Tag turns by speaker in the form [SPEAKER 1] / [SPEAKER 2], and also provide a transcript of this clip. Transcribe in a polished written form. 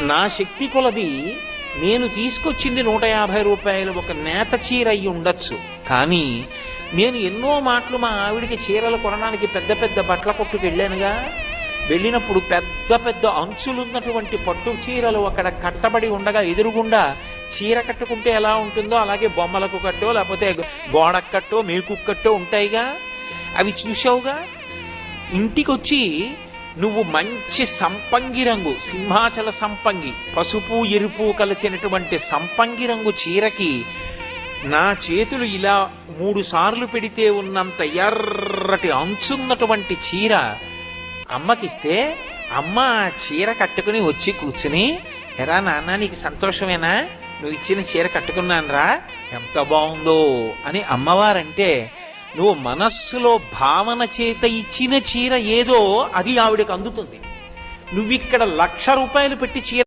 [SPEAKER 1] నా శక్తి కొలది నేను తీసుకొచ్చింది 150 రూపాయలు ఒక నేత చీర అయి ఉండొచ్చు. కానీ నేను ఎన్నో మాటలు మా ఆవిడికి చీరలు కొనడానికి పెద్ద పెద్ద బట్టల కొట్టుకు వెళ్ళానుగా. వెళ్ళినప్పుడు పెద్ద పెద్ద అంచులున్నటువంటి పట్టు చీరలు అక్కడ కట్టబడి ఉండగా ఎదురుగుండా చీర కట్టుకుంటే ఎలా ఉంటుందో అలాగే బొమ్మలకు కట్టో లేకపోతే గోడకు కట్టో మేకు కట్టో ఉంటాయిగా. అవి చూసావుగా. ఇంటికొచ్చి నువ్వు మంచి సంపంగి రంగు, సింహాచల సంపంగి, పసుపు ఎరుపు కలిసినటువంటి సంపంగి రంగు చీరకి నా చేతులు ఇలా 3 సార్లు పెడితే ఉన్నంత ఎర్రటి అంచున్నటువంటి చీర అమ్మకిస్తే అమ్మ ఆ చీర కట్టుకుని వచ్చి కూర్చుని, ఎరా నాన్న నీకు సంతోషమేనా, నువ్వు ఇచ్చిన చీర కట్టుకున్నానురా, ఎంత బాగుందో అని అమ్మవారంటే నువ్వు మనస్సులో భావన చేత ఇచ్చిన చీర ఏదో అది ఆవిడకు అందుతుంది. నువ్విక్కడ 1,00,000 రూపాయలు పెట్టి చీర